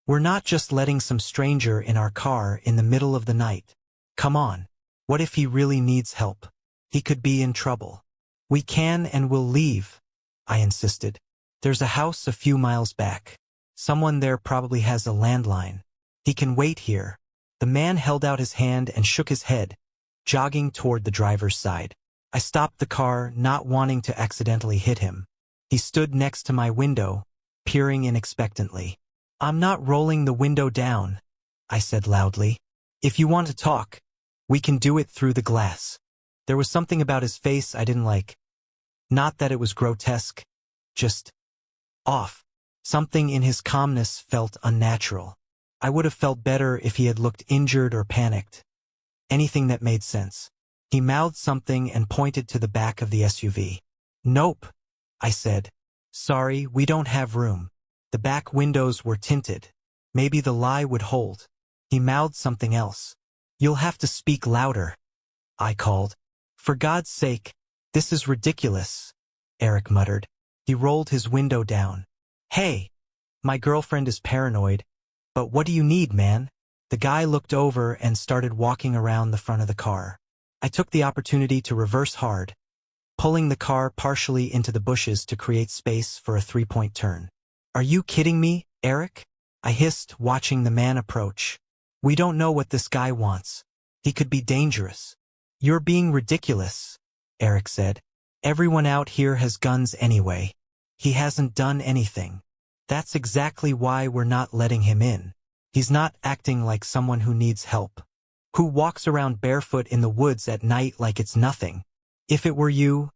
We're not just letting some stranger in our car in the middle of the night. Come on. What if he really needs help? He could be in trouble. We can and will leave, I insisted. There's a house a few miles back. Someone there probably has a landline. He can wait here. The man held out his hand and shook his head, jogging toward the driver's side. I stopped the car, not wanting to accidentally hit him. He stood next to my window, peering in expectantly. I'm not rolling the window down, I said loudly. If you want to talk, we can do it through the glass. There was something about his face I didn't like. Not that it was grotesque, just off. Something in his calmness felt unnatural. I would have felt better if he had looked injured or panicked. Anything that made sense. He mouthed something and pointed to the back of the SUV. Nope, I said. Sorry, we don't have room. The back windows were tinted. Maybe the lie would hold. He mouthed something else. You'll have to speak louder, I called. For God's sake, this is ridiculous, Eric muttered. He rolled his window down. Hey, my girlfriend is paranoid, but what do you need, man? The guy looked over and started walking around the front of the car. I took the opportunity to reverse hard, pulling the car partially into the bushes to create space for a three-point turn. Are you kidding me, Eric? I hissed, watching the man approach. We don't know what this guy wants. He could be dangerous. You're being ridiculous, Eric said. Everyone out here has guns anyway. He hasn't done anything. That's exactly why we're not letting him in. He's not acting like someone who needs help, who walks around barefoot in the woods at night like it's nothing. If it were you,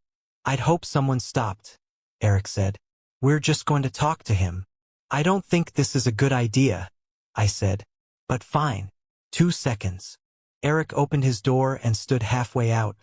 I'd hope someone stopped, Eric said. We're just going to talk to him. I don't think this is a good idea, I said. But fine. 2 seconds. Eric opened his door and stood halfway out,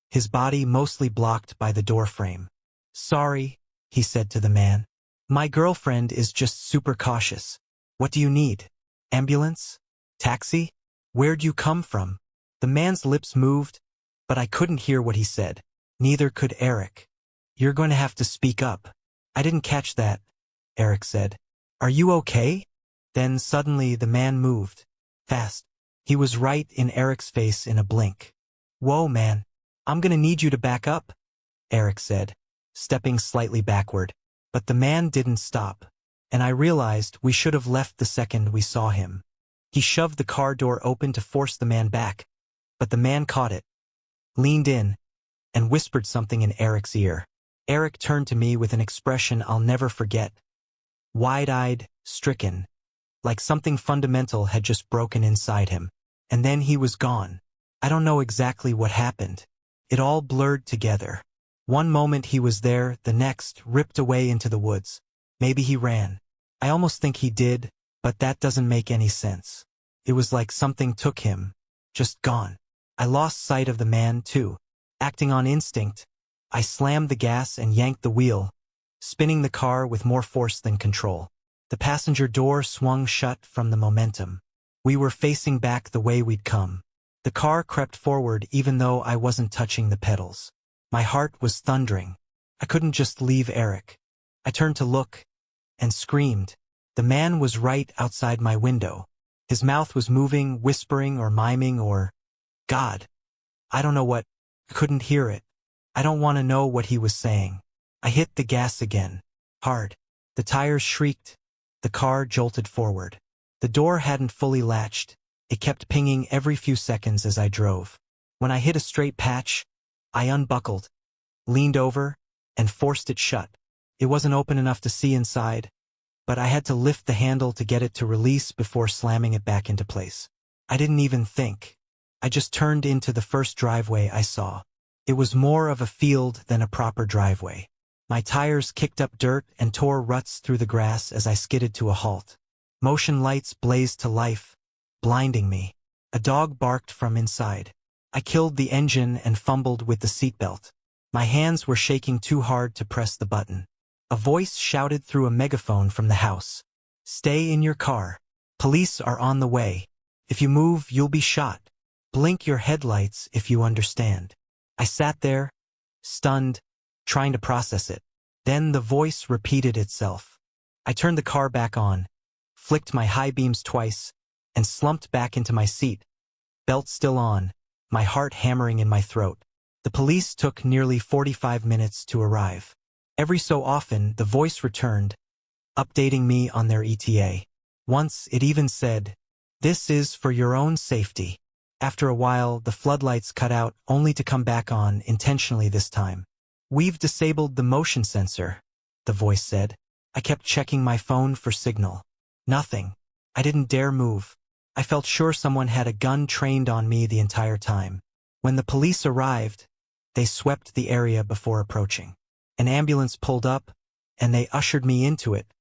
his body mostly blocked by the door frame. Sorry, he said to the man. My girlfriend is just super cautious. What do you need? Ambulance? Taxi? Where'd you come from? The man's lips moved, but I couldn't hear what he said. Neither could Eric. You're going to have to speak up. I didn't catch that, Eric said. Are you okay? Then suddenly the man moved. Fast. He was right in Eric's face in a blink. Whoa, man. I'm going to need you to back up, Eric said, stepping slightly backward. But the man didn't stop, and I realized we should have left the second we saw him. He shoved the car door open to force the man back, but the man caught it, leaned in, and whispered something in Eric's ear. Eric turned to me with an expression I'll never forget. Wide-eyed, stricken, like something fundamental had just broken inside him. And then he was gone. I don't know exactly what happened. It all blurred together. One moment he was there, the next ripped away into the woods. Maybe he ran. I almost think he did, but that doesn't make any sense. It was like something took him, just gone. I lost sight of the man, too. Acting on instinct, I slammed the gas and yanked the wheel, spinning the car with more force than control. The passenger door swung shut from the momentum. We were facing back the way we'd come. The car crept forward even though I wasn't touching the pedals. My heart was thundering. I couldn't just leave Eric. I turned to look and screamed. The man was right outside my window. His mouth was moving, whispering or miming or... God. I don't know what. I couldn't hear it. I don't want to know what he was saying. I hit the gas again. Hard. The tires shrieked. The car jolted forward. The door hadn't fully latched. It kept pinging every few seconds as I drove. When I hit a straight patch, I unbuckled, leaned over, and forced it shut. It wasn't open enough to see inside, but I had to lift the handle to get it to release before slamming it back into place. I didn't even think. I just turned into the first driveway I saw. It was more of a field than a proper driveway. My tires kicked up dirt and tore ruts through the grass as I skidded to a halt. Motion lights blazed to life, blinding me. A dog barked from inside. I killed the engine and fumbled with the seatbelt. My hands were shaking too hard to press the button. A voice shouted through a megaphone from the house. Stay in your car. Police are on the way. If you move, you'll be shot. Blink your headlights if you understand. I sat there, stunned, trying to process it. Then the voice repeated itself. I turned the car back on, flicked my high beams twice, and slumped back into my seat, belt still on, my heart hammering in my throat. The police took nearly 45 minutes to arrive. Every so often, the voice returned, updating me on their ETA. Once, it even said, "This is for your own safety." After a while, the floodlights cut out, only to come back on, intentionally this time. "We've disabled the motion sensor," the voice said. I kept checking my phone for signal. Nothing. I didn't dare move. I felt sure someone had a gun trained on me the entire time. When the police arrived, they swept the area before approaching. An ambulance pulled up, and they ushered me into it,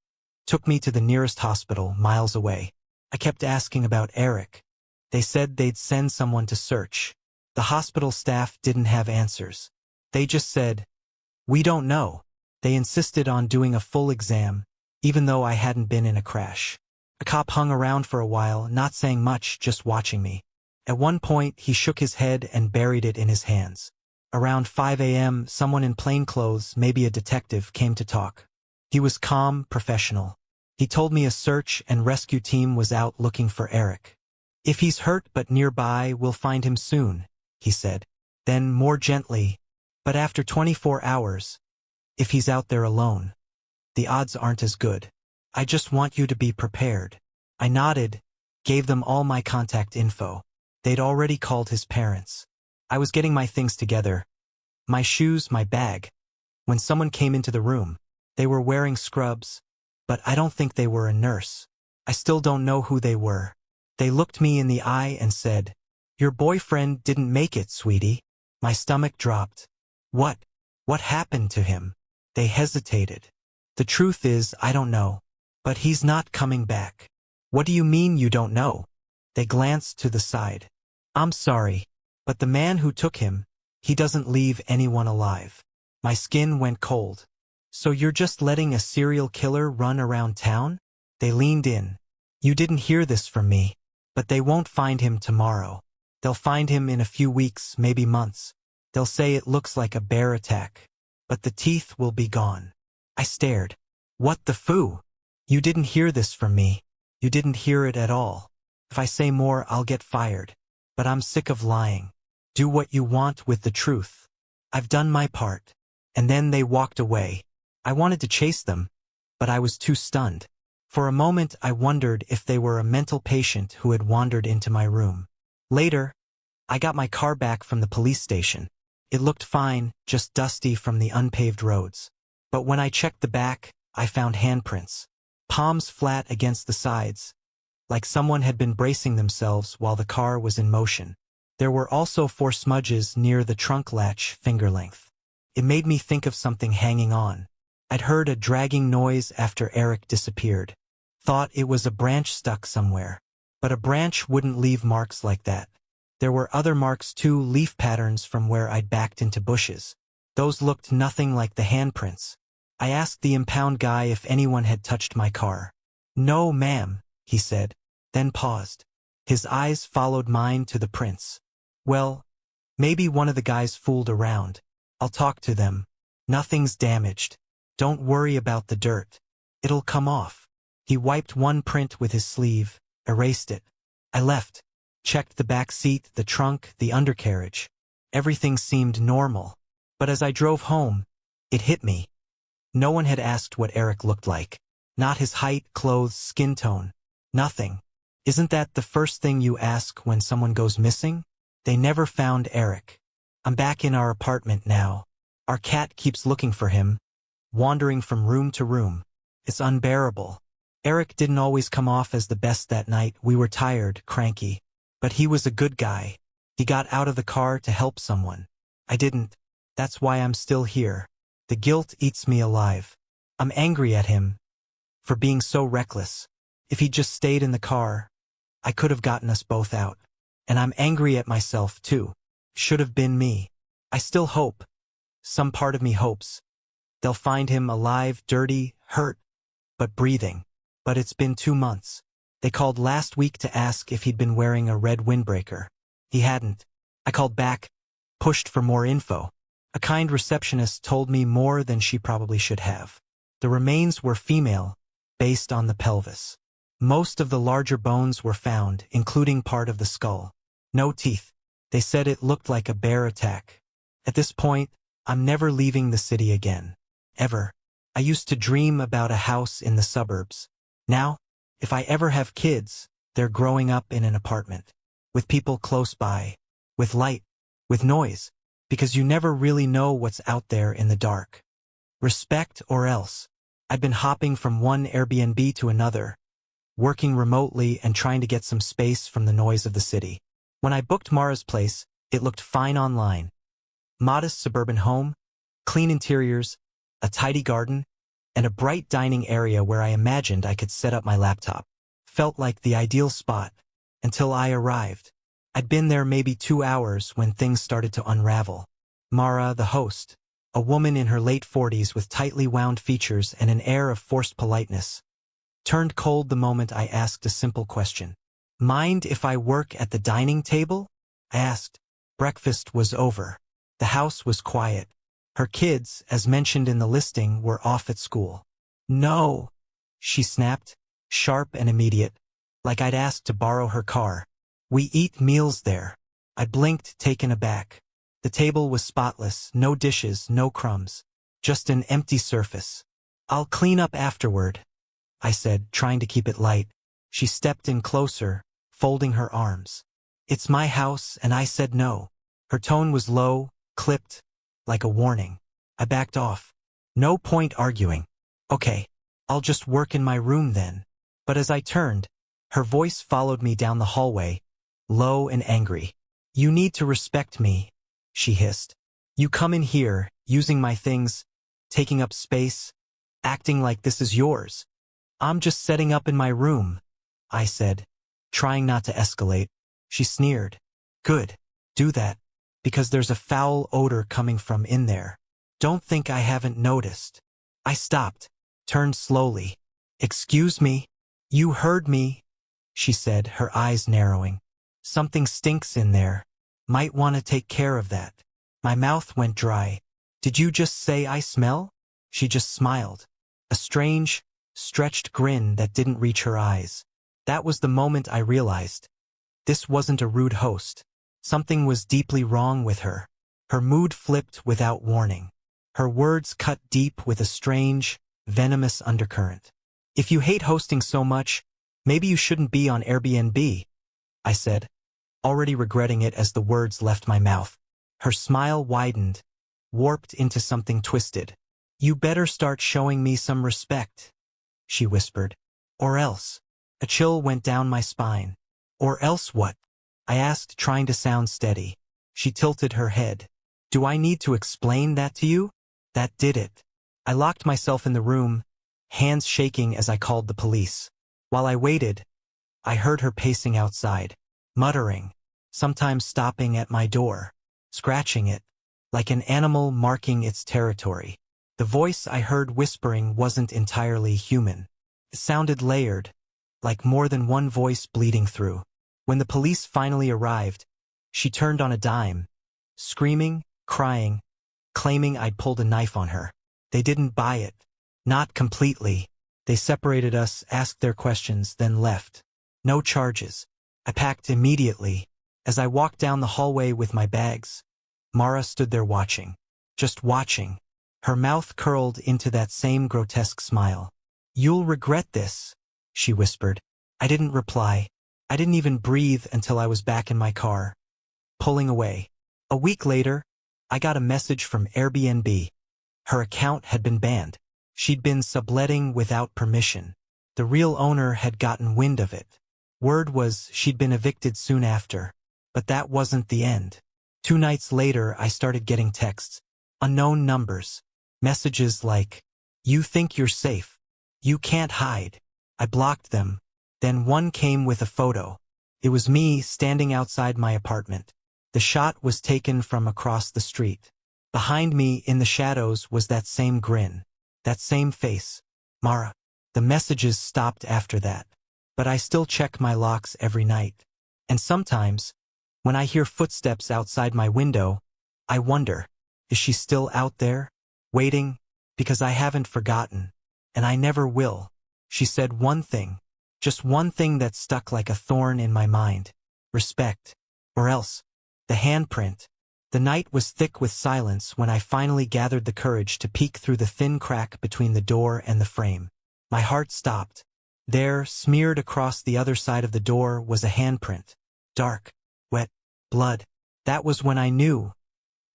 took me to the nearest hospital, miles away. I kept asking about Eric. They said they'd send someone to search. The hospital staff didn't have answers. They just said, "We don't know." They insisted on doing a full exam, even though I hadn't been in a crash. A cop hung around for a while, not saying much, just watching me. At one point, he shook his head and buried it in his hands. Around 5 a.m., someone in plain clothes, maybe a detective, came to talk. He was calm, professional. He told me a search and rescue team was out looking for Eric. "If he's hurt but nearby, we'll find him soon," he said. Then, more gently, "But after 24 hours, if he's out there alone, the odds aren't as good. I just want you to be prepared." I nodded, gave them all my contact info. They'd already called his parents. I was getting my things together. My shoes, my bag. When someone came into the room, they were wearing scrubs, but I don't think they were a nurse. I still don't know who they were. They looked me in the eye and said, "Your boyfriend didn't make it, sweetie." My stomach dropped. What happened to him? They hesitated. "The truth is, I don't know. But he's not coming back." "What do you mean you don't know?" They glanced to the side. "I'm sorry, but the man who took him, he doesn't leave anyone alive." My skin went cold. "So you're just letting a serial killer run around town?" They leaned in. "You didn't hear this from me. But they won't find him tomorrow. They'll find him in a few weeks, maybe months. They'll say it looks like a bear attack. But the teeth will be gone." I stared. "What the foo? You didn't hear this from me. You didn't hear it at all. If I say more, I'll get fired. But I'm sick of lying. Do what you want with the truth. I've done my part." And then they walked away. I wanted to chase them, but I was too stunned. For a moment, I wondered if they were a mental patient who had wandered into my room. Later, I got my car back from the police station. It looked fine, just dusty from the unpaved roads. But when I checked the back, I found handprints. Palms flat against the sides, like someone had been bracing themselves while the car was in motion. There were also 4 smudges near the trunk latch, finger length. It made me think of something hanging on. I'd heard a dragging noise after Eric disappeared. Thought it was a branch stuck somewhere. But a branch wouldn't leave marks like that. There were other marks too, leaf patterns from where I'd backed into bushes. Those looked nothing like the handprints. I asked the impound guy if anyone had touched my car. "No, ma'am," he said, then paused. His eyes followed mine to the prints. "Well, maybe one of the guys fooled around. I'll talk to them. Nothing's damaged. Don't worry about the dirt. It'll come off." He wiped one print with his sleeve, erased it. I left, checked the back seat, the trunk, the undercarriage. Everything seemed normal. But as I drove home, it hit me. No one had asked what Eric looked like. Not his height, clothes, skin tone. Nothing. Isn't that the first thing you ask when someone goes missing? They never found Eric. I'm back in our apartment now. Our cat keeps looking for him, wandering from room to room. It's unbearable. Eric didn't always come off as the best that night. We were tired, cranky. But he was a good guy. He got out of the car to help someone. I didn't. That's why I'm still here. The guilt eats me alive. I'm angry at him for being so reckless. If he'd just stayed in the car, I could have gotten us both out. And I'm angry at myself, too. Should have been me. I still hope. Some part of me hopes. They'll find him alive, dirty, hurt, but breathing. But it's been 2 months. They called last week to ask if he'd been wearing a red windbreaker. He hadn't. I called back, pushed for more info. A kind receptionist told me more than she probably should have. The remains were female, based on the pelvis. Most of the larger bones were found, including part of the skull. No teeth. They said it looked like a bear attack. At this point, I'm never leaving the city again. Ever. I used to dream about a house in the suburbs. Now, if I ever have kids, they're growing up in an apartment. With people close by. With light. With noise. Because you never really know what's out there in the dark. Respect or else. I'd been hopping from one Airbnb to another, working remotely and trying to get some space from the noise of the city. When I booked Mara's place, it looked fine online. Modest suburban home, clean interiors, a tidy garden, and a bright dining area where I imagined I could set up my laptop. Felt like the ideal spot, until I arrived. I'd been there maybe 2 hours when things started to unravel. Mara, the host, a woman in her late 40s with tightly wound features and an air of forced politeness, turned cold the moment I asked a simple question. "Mind if I work at the dining table?" I asked. Breakfast was over. The house was quiet. Her kids, as mentioned in the listing, were off at school. "No," she snapped, sharp and immediate, like I'd asked to borrow her car. "We eat meals there." I blinked, taken aback. The table was spotless, no dishes, no crumbs. Just an empty surface. "I'll clean up afterward," I said, trying to keep it light. She stepped in closer, folding her arms. "It's my house, and I said no." Her tone was low, clipped, like a warning. I backed off. No point arguing. "Okay, I'll just work in my room then." But as I turned, her voice followed me down the hallway, low and angry. "You need to respect me," she hissed. "You come in here, using my things, taking up space, acting like this is yours." "I'm just setting up in my room," I said, trying not to escalate. She sneered. "Good, do that, because there's a foul odor coming from in there. Don't think I haven't noticed." I stopped, turned slowly. "Excuse me?" "You heard me," she said, her eyes narrowing. "Something stinks in there. Might want to take care of that." My mouth went dry. "Did you just say I smell?" She just smiled. A strange, stretched grin that didn't reach her eyes. That was the moment I realized. This wasn't a rude host. Something was deeply wrong with her. Her mood flipped without warning. Her words cut deep with a strange, venomous undercurrent. "If you hate hosting so much, maybe you shouldn't be on Airbnb," I said, already regretting it as the words left my mouth. Her smile widened, warped into something twisted. "You better start showing me some respect," she whispered. "Or else." A chill went down my spine. "Or else what?" I asked, trying to sound steady. She tilted her head. "Do I need to explain that to you?" That did it. I locked myself in the room, hands shaking as I called the police. While I waited, I heard her pacing outside, muttering, sometimes stopping at my door, scratching it, like an animal marking its territory. The voice I heard whispering wasn't entirely human. It sounded layered, like more than one voice bleeding through. When the police finally arrived, she turned on a dime, screaming, crying, claiming I'd pulled a knife on her. They didn't buy it. Not completely. They separated us, asked their questions, then left. No charges. I packed immediately. As I walked down the hallway with my bags, Mara stood there watching. Just watching. Her mouth curled into that same grotesque smile. "You'll regret this," she whispered. I didn't reply. I didn't even breathe until I was back in my car, pulling away. A week later, I got a message from Airbnb. Her account had been banned. She'd been subletting without permission. The real owner had gotten wind of it. Word was she'd been evicted soon after. But that wasn't the end. 2 nights later, I started getting texts. Unknown numbers. Messages like, "You think you're safe. You can't hide." I blocked them. Then one came with a photo. It was me standing outside my apartment. The shot was taken from across the street. Behind me, in the shadows, was that same grin. That same face. Mara. The messages stopped after that. But I still check my locks every night. And sometimes, when I hear footsteps outside my window, I wonder, is she still out there, waiting? Because I haven't forgotten. And I never will. She said one thing. Just one thing that stuck like a thorn in my mind. Respect. Or else. The handprint. The night was thick with silence when I finally gathered the courage to peek through the thin crack between the door and the frame. My heart stopped. There, smeared across the other side of the door, was a handprint. Dark. Wet. Blood. That was when I knew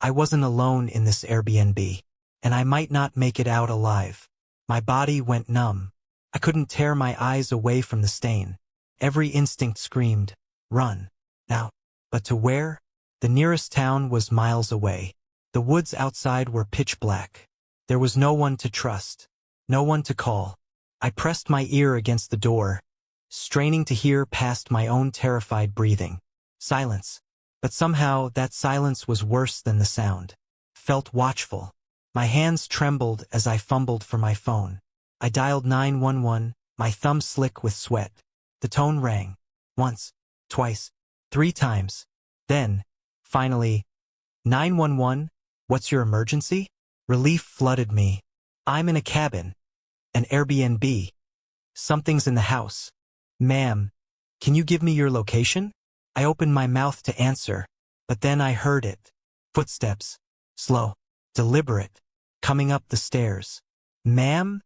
I wasn't alone in this Airbnb, and I might not make it out alive. My body went numb. I couldn't tear my eyes away from the stain. Every instinct screamed, run. Now. But to where? The nearest town was miles away. The woods outside were pitch black. There was no one to trust. No one to call. I pressed my ear against the door, straining to hear past my own terrified breathing. Silence. But somehow that silence was worse than the sound. Felt watchful. My hands trembled as I fumbled for my phone. I dialed 911, my thumb slick with sweat. The tone rang. Once, twice, 3 times. Then, finally, 911, what's your emergency? Relief flooded me. I'm in a cabin. An Airbnb. Something's in the house. Ma'am, can you give me your location? I opened my mouth to answer, but then I heard it. Footsteps. Slow. Deliberate. Coming up the stairs. Ma'am?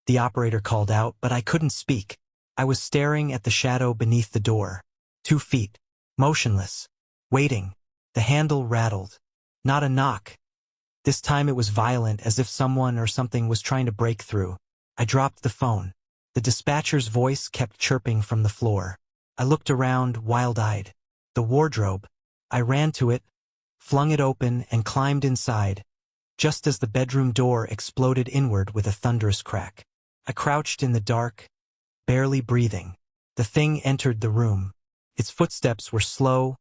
The operator called out, but I couldn't speak. I was staring at the shadow beneath the door. 2 feet. Motionless. Waiting. The handle rattled. Not a knock. This time it was violent, as if someone or something was trying to break through. I dropped the phone. The dispatcher's voice kept chirping from the floor. I looked around, wild-eyed. The wardrobe. I ran to it, flung it open, and climbed inside, just as the bedroom door exploded inward with a thunderous crack. I crouched in the dark, barely breathing. The thing entered the room. Its footsteps were slow,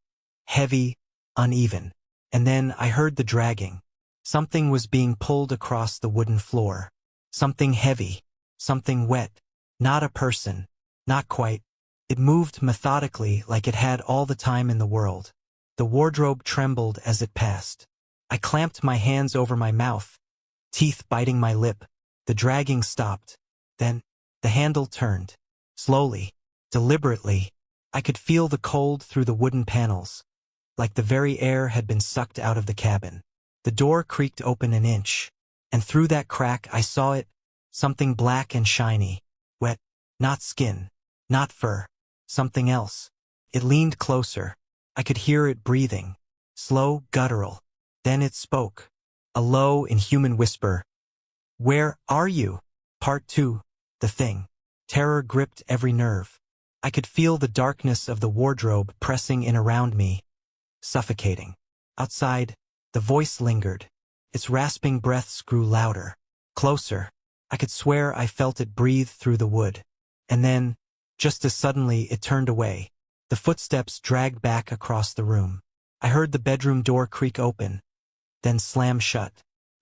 heavy, uneven. And then I heard the dragging. Something was being pulled across the wooden floor. Something heavy. Something wet. Not a person. Not quite. It moved methodically, like it had all the time in the world. The wardrobe trembled as it passed. I clamped my hands over my mouth, teeth biting my lip. The dragging stopped. Then, the handle turned. Slowly, deliberately. I could feel the cold through the wooden panels, like the very air had been sucked out of the cabin. The door creaked open an inch, and through that crack I saw it, something black and shiny. Wet. Not skin. Not fur. Something else. It leaned closer. I could hear it breathing. Slow, guttural. Then it spoke. A low, inhuman whisper. Where are you? Part 2. The thing. Terror gripped every nerve. I could feel the darkness of the wardrobe pressing in around me, suffocating. Outside, the voice lingered. Its rasping breaths grew louder. Closer. I could swear I felt it breathe through the wood. And then, just as suddenly, it turned away. The footsteps dragged back across the room. I heard the bedroom door creak open, then slam shut.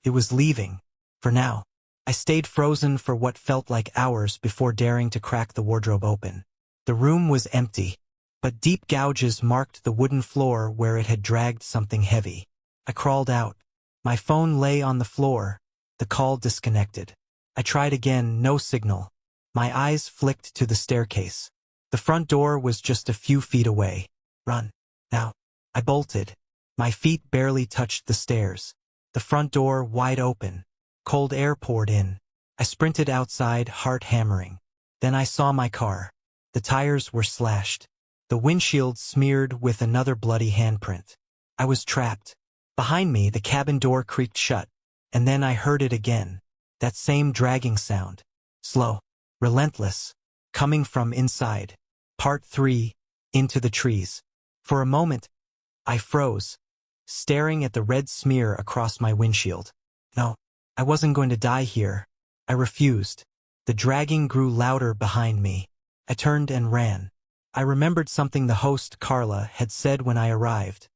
It was leaving. For now. I stayed frozen for what felt like hours before daring to crack the wardrobe open. The room was empty, but deep gouges marked the wooden floor where it had dragged something heavy. I crawled out. My phone lay on the floor. The call disconnected. I tried again, no signal. My eyes flicked to the staircase. The front door was just a few feet away. Run. Now. I bolted. My feet barely touched the stairs. The front door wide open. Cold air poured in. I sprinted outside, heart hammering. Then I saw my car. The tires were slashed. The windshield smeared with another bloody handprint. I was trapped. Behind me, the cabin door creaked shut. And then I heard it again. That same dragging sound. Slow. Relentless. Coming from inside. Part 3. Into the trees. For a moment, I froze, staring at the red smear across my windshield. No, I wasn't going to die here. I refused. The dragging grew louder behind me. I turned and ran. I remembered something the host, Carla, had said when I arrived.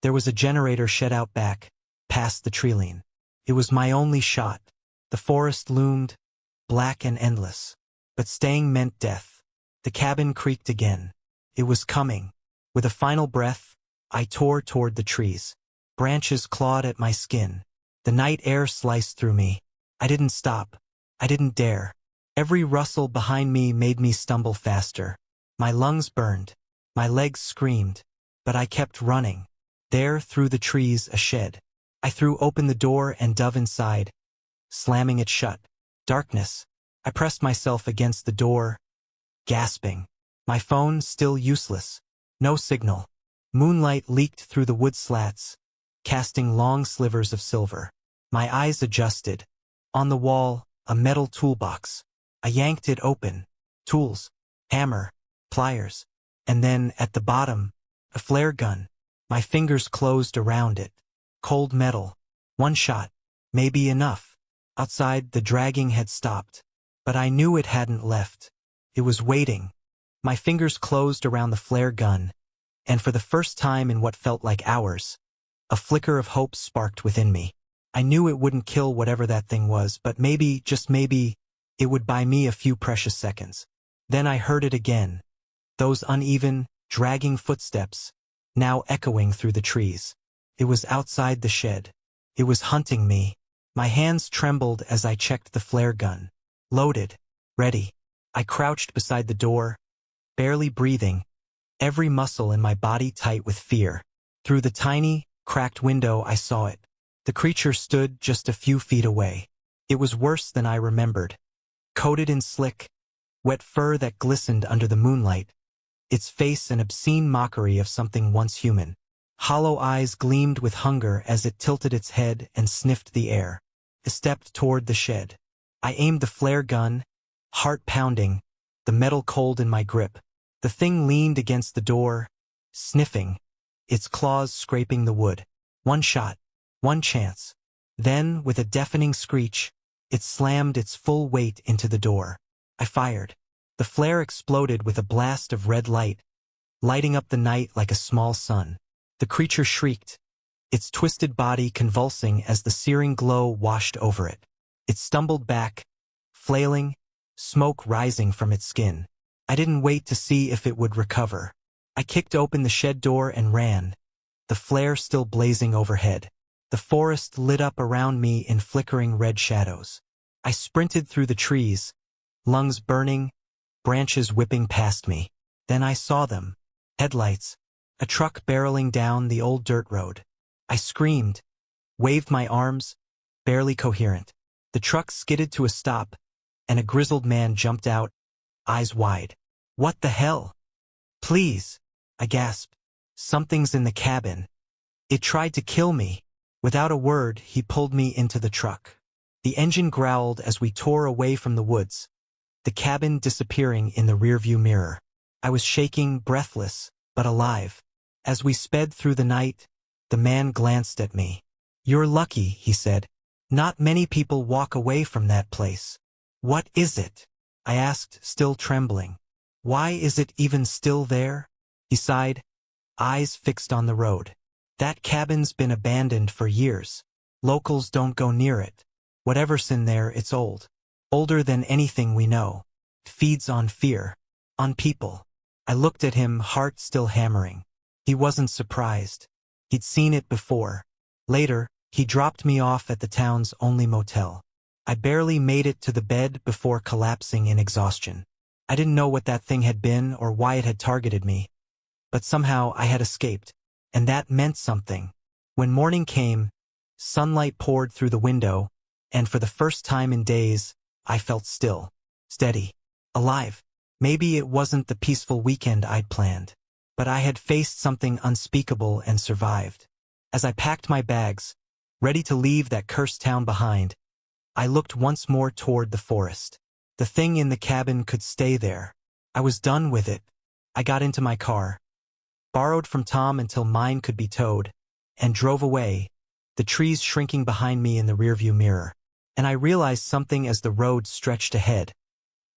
There was a generator shed out back, past the treeline. It was my only shot. The forest loomed, black and endless. But staying meant death. The cabin creaked again. It was coming. With a final breath, I tore toward the trees. Branches clawed at my skin. The night air sliced through me. I didn't stop. I didn't dare. Every rustle behind me made me stumble faster. My lungs burned. My legs screamed. But I kept running. There, through the trees, a shed. I threw open the door and dove inside, slamming it shut. Darkness. I pressed myself against the door, gasping. My phone still useless. No signal. Moonlight leaked through the wood slats, casting long slivers of silver. My eyes adjusted. On the wall, a metal toolbox. I yanked it open. Tools, hammer, pliers. And then, at the bottom, a flare gun. My fingers closed around it. Cold metal. One shot. Maybe enough. Outside, the dragging had stopped. But I knew it hadn't left. It was waiting. My fingers closed around the flare gun, and for the first time in what felt like hours, a flicker of hope sparked within me. I knew it wouldn't kill whatever that thing was, but maybe, just maybe, it would buy me a few precious seconds. Then I heard it again. Those uneven, dragging footsteps, now echoing through the trees. It was outside the shed. It was hunting me. My hands trembled as I checked the flare gun. Loaded. Ready. I crouched beside the door, barely breathing, every muscle in my body tight with fear. Through the tiny, cracked window I saw it. The creature stood just a few feet away. It was worse than I remembered. Coated in slick, wet fur that glistened under the moonlight, its face an obscene mockery of something once human. Hollow eyes gleamed with hunger as it tilted its head and sniffed the air. I stepped toward the shed. I aimed the flare gun, heart pounding, the metal cold in my grip. The thing leaned against the door, sniffing, its claws scraping the wood. One shot, one chance. Then, with a deafening screech, it slammed its full weight into the door. I fired. The flare exploded with a blast of red light, lighting up the night like a small sun. The creature shrieked, its twisted body convulsing as the searing glow washed over it. It stumbled back, flailing, smoke rising from its skin. I didn't wait to see if it would recover. I kicked open the shed door and ran, the flare still blazing overhead. The forest lit up around me in flickering red shadows. I sprinted through the trees, lungs burning, branches whipping past me. Then I saw them. Headlights. A truck barreling down the old dirt road. I screamed, waved my arms, barely coherent. The truck skidded to a stop, and a grizzled man jumped out, eyes wide. What the hell? Please, I gasped. Something's in the cabin. It tried to kill me. Without a word, he pulled me into the truck. The engine growled as we tore away from the woods, the cabin disappearing in the rearview mirror. I was shaking, breathless, but alive. As we sped through the night, the man glanced at me. You're lucky, he said. Not many people walk away from that place. What is it? I asked, still trembling. Why is it even still there? He sighed, eyes fixed on the road. That cabin's been abandoned for years. Locals don't go near it. Whatever's in there, it's old. Older than anything we know. Feeds on fear. On people. I looked at him, heart still hammering. He wasn't surprised. He'd seen it before. Later, he dropped me off at the town's only motel. I barely made it to the bed before collapsing in exhaustion. I didn't know what that thing had been or why it had targeted me. But somehow I had escaped. And that meant something. When morning came, sunlight poured through the window, and for the first time in days, I felt still, steady, alive. Maybe it wasn't the peaceful weekend I'd planned, but I had faced something unspeakable and survived. As I packed my bags, ready to leave that cursed town behind, I looked once more toward the forest. The thing in the cabin could stay there. I was done with it. I got into my car, borrowed from Tom until mine could be towed, and drove away, the trees shrinking behind me in the rearview mirror. And I realized something as the road stretched ahead.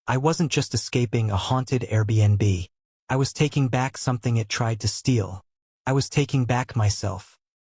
I wasn't just escaping a haunted Airbnb. I was taking back something it tried to steal. I was taking back myself.